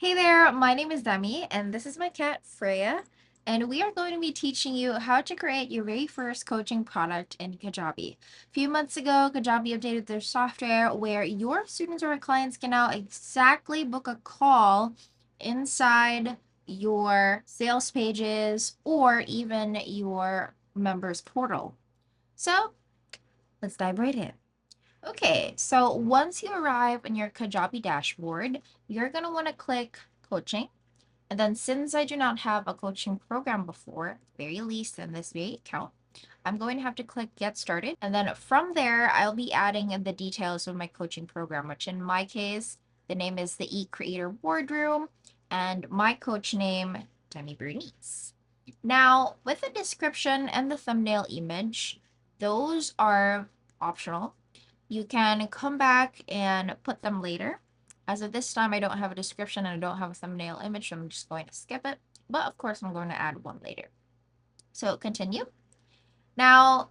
Hey there, my name is Demi, and this is my cat Freya, and we are going to be teaching you how to create your very first coaching product in Kajabi. A few months ago, Kajabi updated their software where your students or clients can now exactly book a call inside your sales pages or even your members portal. So let's dive right in. Okay, so once you arrive on your Kajabi dashboard, you're going to want to click coaching. And then since I do not have a coaching program before, very least in this very account, I'm going to have to click get started. And then from there, I'll be adding in the details of my coaching program, which in my case, the name is the E-Creator Boardroom and my coach name, Demi Bernice. Now, with the description and the thumbnail image, those are optional. You can come back and put them later. As of this time, I don't have a description and I don't have a thumbnail image, so I'm just going to skip it. But of course, I'm going to add one later. So continue. Now,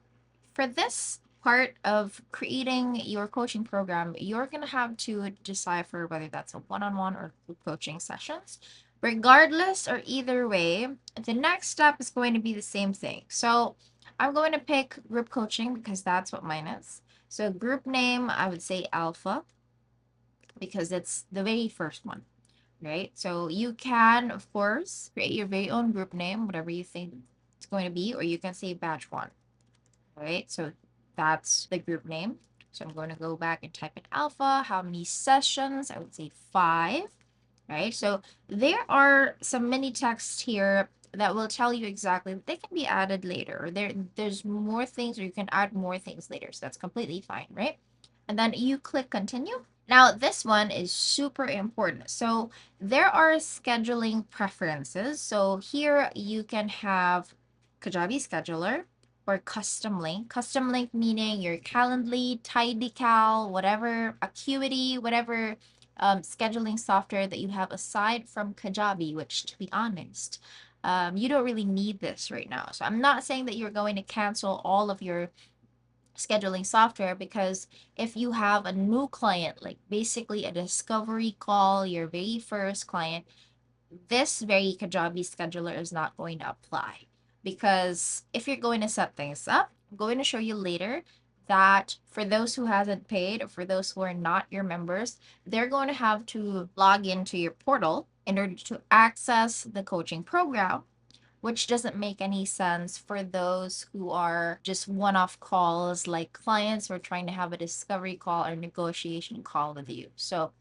for this part of creating your coaching program, you're going to have to decipher whether that's a one-on-one or group coaching sessions. Regardless or either way, the next step is going to be the same thing. So I'm going to pick group coaching because that's what mine is. So group name, I would say Alpha because it's the very first one, right? So you can, of course, create your very own group name, whatever you think it's going to be, or you can say batch one, right? So that's the group name. So I'm going to go back and type in alpha. How many sessions? I would say 5, right? So there are some mini text here that will tell you exactly that they can be added later. Or there's more things, or you can add more things later. So that's completely fine, right? And then you click continue. Now, this one is super important. So there are scheduling preferences. So here you can have Kajabi scheduler or custom link. Custom link meaning your Calendly, Tidycal, whatever, Acuity, whatever scheduling software that you have aside from Kajabi, which to be honest, you don't really need this right now. So I'm not saying that you're going to cancel all of your scheduling software because if you have a new client, like basically a discovery call, your very first client, this very Kajabi scheduler is not going to apply because if you're going to set things up, I'm going to show you later that for those who hasn't paid or for those who are not your members, they're going to have to log into your portal in order to access the coaching program, which doesn't make any sense for those who are just one-off calls like clients who are trying to have a discovery call or negotiation call with you. So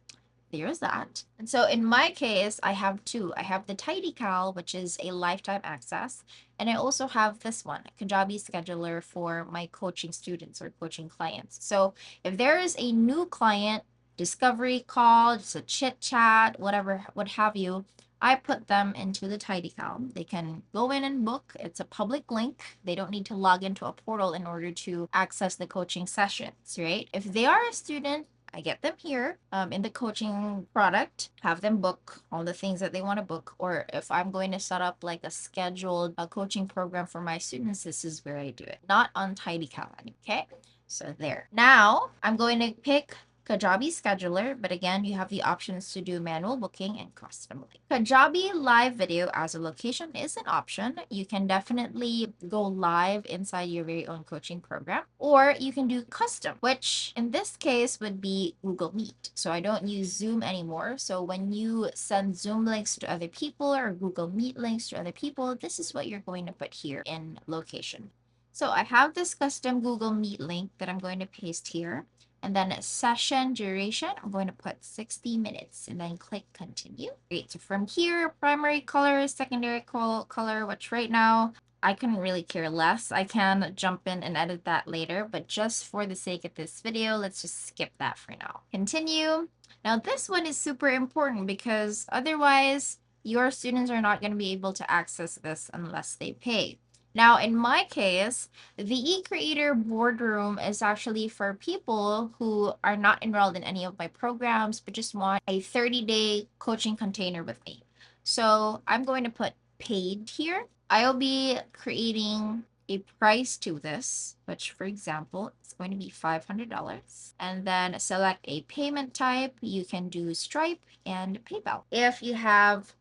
there's that. And so in my case, I have two. I have the Tidycal, which is a lifetime access, and I also have this one, Kajabi Scheduler for my coaching students or coaching clients. So if there is a new client, discovery call, just a chit chat, whatever, what have you, I put them into the Tidycal. They can go in and book. It's a public link. They don't need to log into a portal in order to access the coaching sessions, right? If they are a student, I get them here in the coaching product, have them book all the things that they want to book. Or if I'm going to set up like a scheduled coaching program for my students, this is where I do it, not on Tidycal. Okay, so there. Now I'm going to pick Kajabi Scheduler, but again, you have the options to do manual booking and custom link. Kajabi Live Video as a location is an option. You can definitely go live inside your very own coaching program, or you can do custom, which in this case would be Google Meet. So I don't use Zoom anymore. So when you send Zoom links to other people or Google Meet links to other people, this is what you're going to put here in location. So I have this custom Google Meet link that I'm going to paste here. And then session duration, I'm going to put 60 minutes and then click continue. Great. So from here, primary color, secondary color, which right now I couldn't really care less. I can jump in and edit that later, but just for the sake of this video, let's just skip that for now. Continue. Now this one is super important because otherwise your students are not going to be able to access this unless they pay. Now, in my case, the e-creator boardroom is actually for people who are not enrolled in any of my programs, but just want a 30-day coaching container with me. So I'm going to put paid here. I'll be creating a price to this, which for example, it's going to be $500. And then select a payment type. You can do Stripe and PayPal. If you have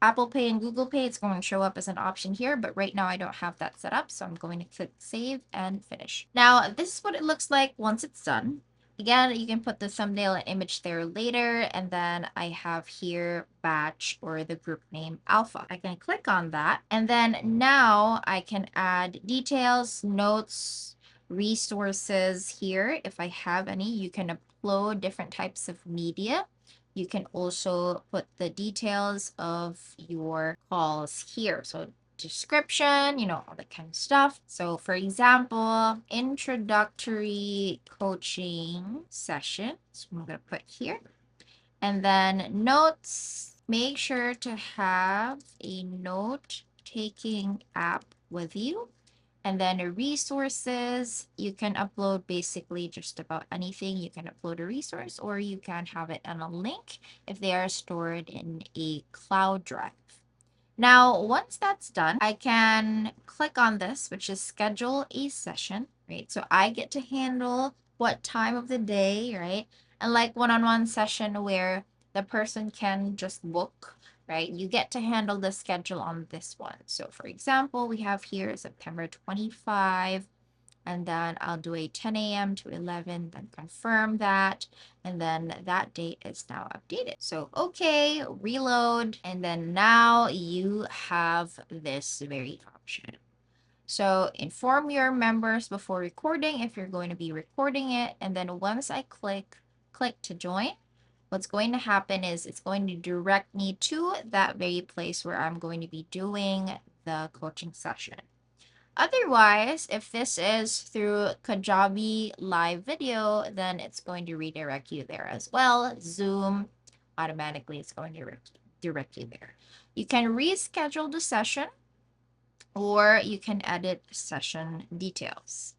Apple Pay and Google Pay, it's going to show up as an option here, but right now I don't have that set up, so I'm going to click Save and Finish. Now, this is what it looks like once it's done. Again, you can put the thumbnail and image there later, and then I have here batch or the group name alpha. I can click on that, and then now I can add details, notes, resources here. If I have any, you can upload different types of media. You can also put the details of your calls here. So description, all that kind of stuff. So for example, introductory coaching session. So I'm going to put here. And then notes, make sure to have a note-taking app with you. And then resources, you can upload basically just about anything. You can upload a resource or you can have it on a link if they are stored in a cloud drive. Now, once that's done, I can click on this, which is schedule a session, right? So I get to handle what time of the day, right? And like one-on-one session where the person can just book, right? You get to handle the schedule on this one. So for example, we have here September 25, and then I'll do a 10 a.m. to 11, then confirm that, and then that date is now updated. So, okay, reload, and then now you have this very option. So inform your members before recording if you're going to be recording it, and then once I click to join, what's going to happen is it's going to direct me to that very place where I'm going to be doing the coaching session. Otherwise, if this is through Kajabi live video, then it's going to redirect you there as well. Zoom, automatically it's going to direct you there. You can reschedule the session or you can edit session details,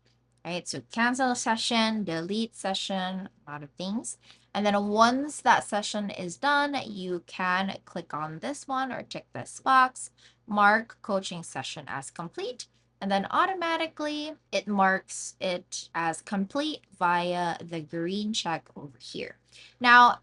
right? So cancel a session, delete session, a lot of things. And then once that session is done, you can click on this one or tick this box, mark coaching session as complete. And then automatically it marks it as complete via the green check over here. Now,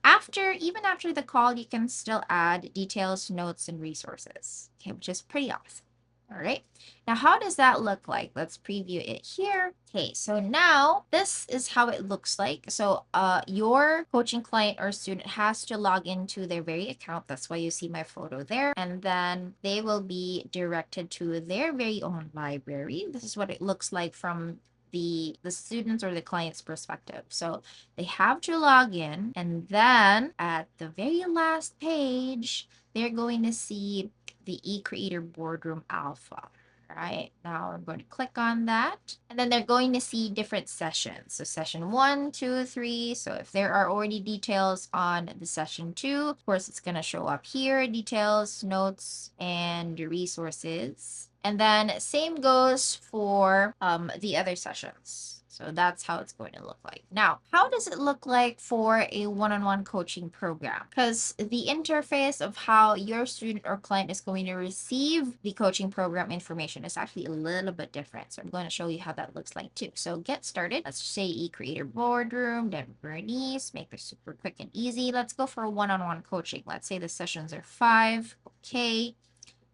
even after the call, you can still add details, notes, and resources, okay, which is pretty awesome. All right. Now, how does that look like? Let's preview it here. Okay, so now this is how it looks like. So your coaching client or student has to log into their very account. That's why you see my photo there. And then they will be directed to their very own library. This is what it looks like from the students or the client's perspective. So they have to log in, and then at the very last page, they're going to see the eCreator Boardroom Alpha. Right now, I'm going to click on that, and then they're going to see different sessions. So session 1, 2, 3. So if there are already details on the session 2, of course, it's going to show up here, details, notes, and resources. And then same goes for the other sessions. So that's how it's going to look like. Now, how does it look like for a one-on-one coaching program? Because the interface of how your student or client is going to receive the coaching program information is actually a little bit different. So I'm going to show you how that looks like too. So get started. Let's say eCreator Boardroom, then Bernice, make this super quick and easy. Let's go for a one-on-one coaching. Let's say the sessions are 5. Okay.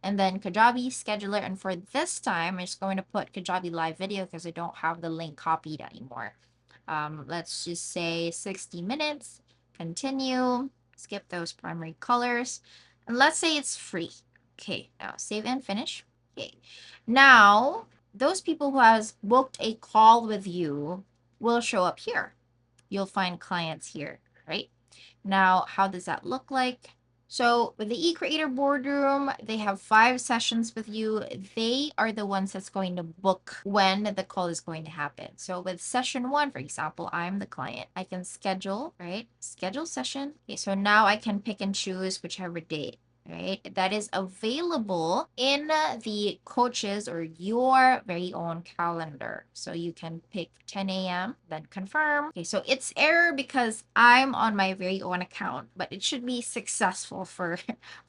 And then Kajabi scheduler. And for this time, I'm just going to put Kajabi live video because I don't have the link copied anymore. Let's just say 60 minutes, continue, skip those primary colors. And let's say it's free. Okay, now save and finish. Okay, now those people who has booked a call with you will show up here. You'll find clients here, right? Now, how does that look like? So with the eCreator Boardroom, they have 5 sessions with you. They are the ones that's going to book when the call is going to happen. So with session 1, for example, I'm the client. I can schedule, right? Schedule session. Okay, so now I can pick and choose whichever date, right? That is available in the coaches or your very own calendar. So you can pick 10 a.m., then confirm. Okay, so it's error because I'm on my very own account, but it should be successful for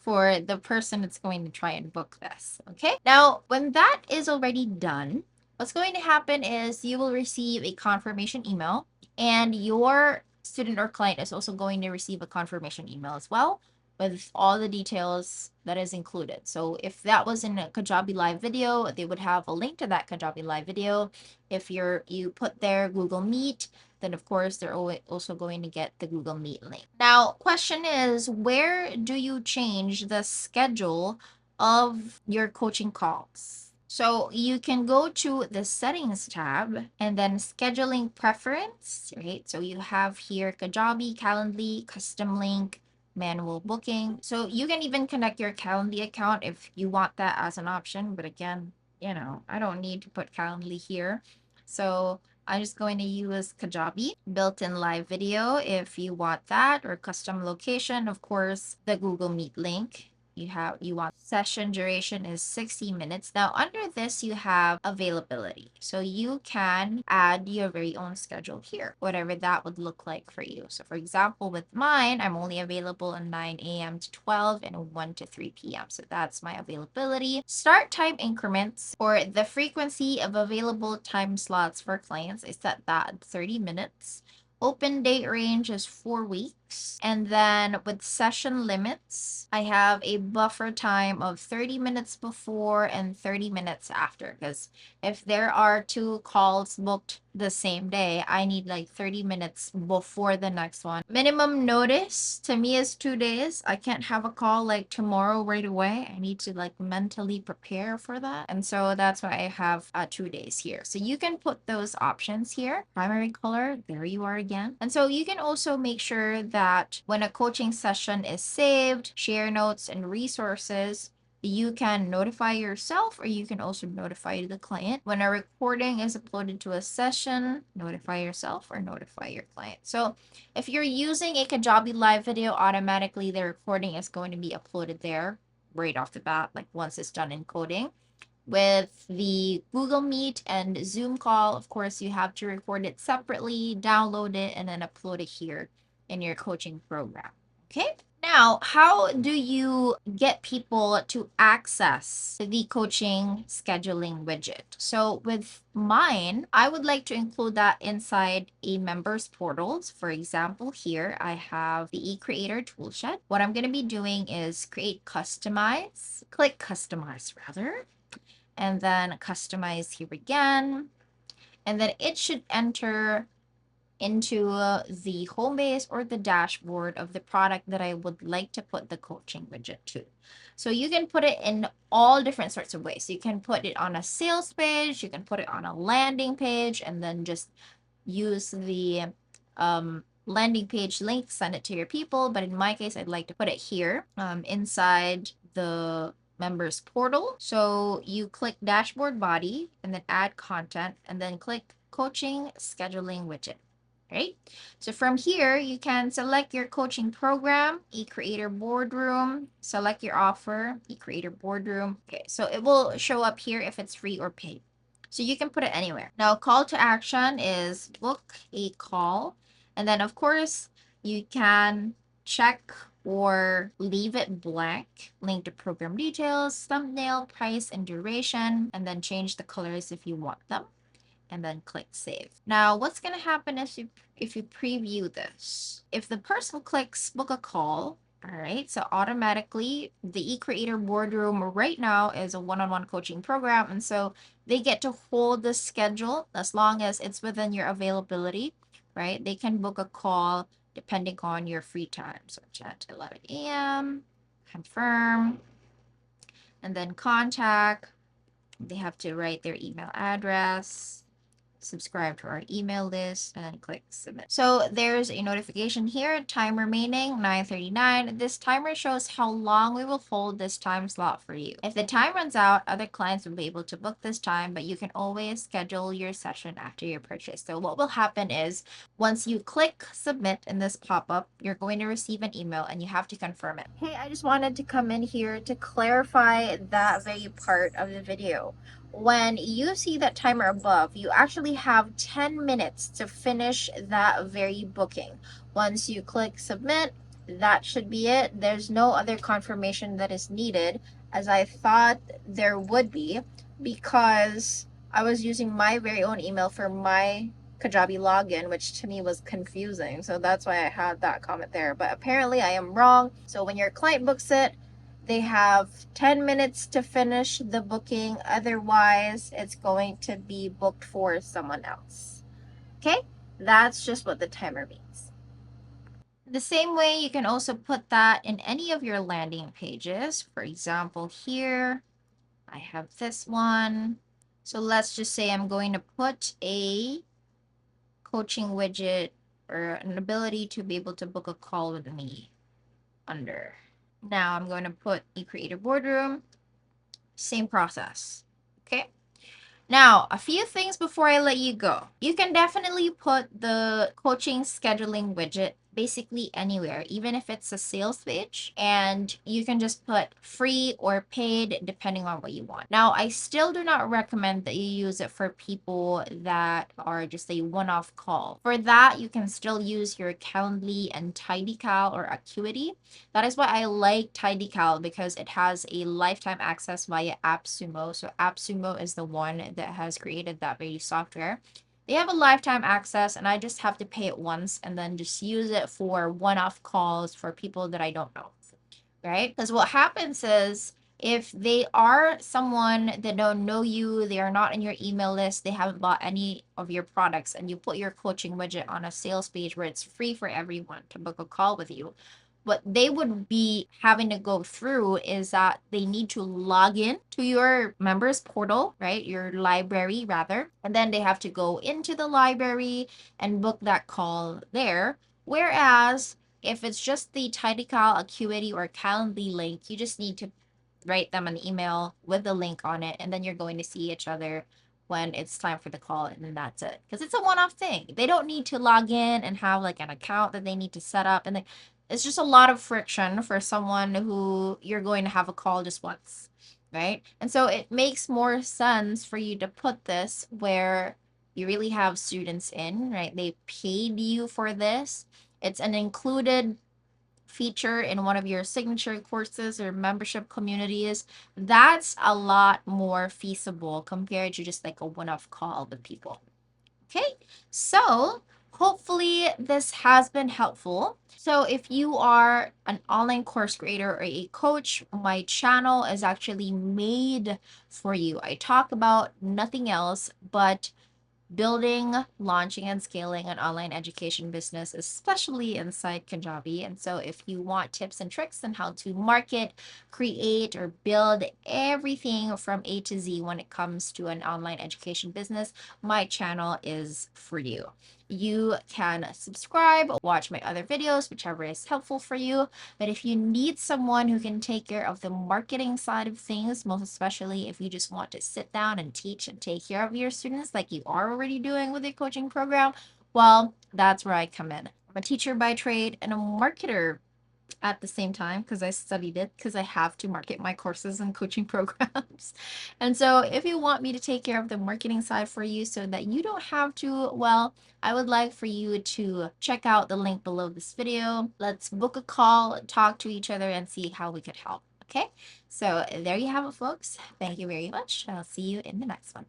the person that's going to try and book this. Okay, now when that is already done, What's going to happen is you will receive a confirmation email, and your student or client is also going to receive a confirmation email as well with all the details that is included. So if that was in a Kajabi live video, they would have a link to that Kajabi live video. If you put their Google Meet, then of course they're also going to get the Google Meet link. Now, question is, where do you change the schedule of your coaching calls? So you can go to the settings tab and then scheduling preference, right? So you have here Kajabi, Calendly, custom link, manual booking. So you can even connect your Calendly account if you want that as an option. But again, I don't need to put Calendly here. So I'm just going to use Kajabi, built-in live video if you want that, or custom location, of course, the Google Meet link. You want session duration is 60 minutes. Now under this you have availability. So you can add your very own schedule here, whatever that would look like for you. So for example, with mine, I'm only available at 9 a.m. to 12 and 1 to 3 p.m. So that's my availability. Start time increments, or the frequency of available time slots for clients, I set that at 30 minutes. Open date range is 4 weeks. And then with session limits, I have a buffer time of 30 minutes before and 30 minutes after. Because if there are 2 calls booked the same day, I need like 30 minutes before the next one. Minimum notice to me is 2 days. I can't have a call like tomorrow right away. I need to like mentally prepare for that. And so that's why I have 2 days here. So you can put those options here. Primary color, there you are again. And so you can also make sure that when a coaching session is saved, share notes and resources, you can notify yourself, or you can also notify the client. When a recording is uploaded to a session, notify yourself or notify your client. So if you're using a Kajabi live video, automatically the recording is going to be uploaded there right off the bat, like once it's done encoding. With the Google Meet and Zoom call, of course, you have to record it separately, download it, and then upload it here in your coaching program. Okay? Now, how do you get people to access the coaching scheduling widget? So with mine, I would like to include that inside a members portal. For example, here I have the eCreator toolshed. What I'm going to be doing is click customize rather, and then customize here again. And then it should enter into the home base or the dashboard of the product that I would like to put the coaching widget to. So you can put it in all different sorts of ways. You can put it on a sales page, you can put it on a landing page, and then just use the landing page link, send it to your people. But in my case, I'd like to put it here inside the members portal. So you click dashboard body and then add content, and then click coaching scheduling widget. Right? So from here, you can select your coaching program, eCreator Boardroom, select your offer, eCreator Boardroom. Okay, so it will show up here if it's free or paid. So you can put it anywhere. Now, call to action is book a call. And then, of course, you can check or leave it blank. Link to program details, thumbnail, price, and duration, and then change the colors if you want them, and then click save. Now, what's going to happen if you preview this? If the person clicks book a call, all right, so automatically the eCreator Boardroom right now is a one-on-one coaching program, and so they get to hold the schedule as long as it's within your availability, right? They can book a call depending on your free time. So at 11 a.m., confirm, and then contact. They have to write their email address, subscribe to our email list, and click submit. So there's a notification here, time remaining 9:39. This timer shows how long we will hold this time slot for you. If the time runs out, other clients will be able to book this time, but you can always schedule your session after your purchase. So what will happen is once you click submit in this pop-up, you're going to receive an email and you have to confirm it. Hey, I just wanted to come in here to clarify that very part of the video. When you see that timer above, you actually have 10 minutes to finish that very booking. Once you click submit, that should be it. There's no other confirmation that is needed, as I thought there would be, because I was using my very own email for my Kajabi login, which to me was confusing. So that's why I had that comment there. But apparently I am wrong. So when your client books it, they have 10 minutes to finish the booking. Otherwise, it's going to be booked for someone else. Okay? That's just what the timer means. The same way, you can also put that in any of your landing pages. For example, here, I have this one. So let's just say I'm going to put a coaching widget or an ability to be able to book a call with me under. Now I'm going to put a creative boardroom. Same process. Okay. Now, a few things before I let you go. You can definitely put the coaching scheduling widget basically anywhere, even if it's a sales page, and you can just put free or paid depending on what you want. Now, I still do not recommend that you use it for people that are just a one-off call. For that, you can still use your Calendly and TidyCal or Acuity. That is why I like TidyCal, because it has a lifetime access via AppSumo. So AppSumo is the one that has created that very software. They have a lifetime access, and I just have to pay it once and then just use it for one-off calls for people that I don't know, right? Because what happens is, if they are someone that don't know you, they are not in your email list, they haven't bought any of your products, and you put your coaching widget on a sales page where it's free for everyone to book a call with you, what they would be having to go through is that they need to log in to your members portal, right? Your library, rather. And then they have to go into the library and book that call there. Whereas if it's just the TidyCal, Acuity, or Calendly link, you just need to write them an email with the link on it, and then you're going to see each other when it's time for the call, and then that's it. Because it's a one-off thing. They don't need to log in and have like an account that they need to set up, and it's just a lot of friction for someone who you're going to have a call just once, right? And so it makes more sense for you to put this where you really have students in, right? They paid you for this. It's an included feature in one of your signature courses or membership communities. That's a lot more feasible compared to just like a one-off call with people. Okay, so hopefully this has been helpful. So if you are an online course creator or a coach, my channel is actually made for you. I talk about nothing else but building, launching, and scaling an online education business, especially inside Kajabi. And so if you want tips and tricks on how to market, create, or build everything from A to Z when it comes to an online education business, my channel is for you. You can subscribe, watch my other videos, whichever is helpful for you. But if you need someone who can take care of the marketing side of things, most especially if you just want to sit down and teach and take care of your students like you are already doing with your coaching program, well, that's where I come in. I'm a teacher by trade and a marketer at the same time, because I studied it, because I have to market my courses and coaching programs. And so if you want me to take care of the marketing side for you so that you don't have to, well, I would like for you to check out the link below this video. Let's book a call, talk to each other, and see how we could help. Okay, so there you have it, folks. Thank you very much. I'll see you in the next one.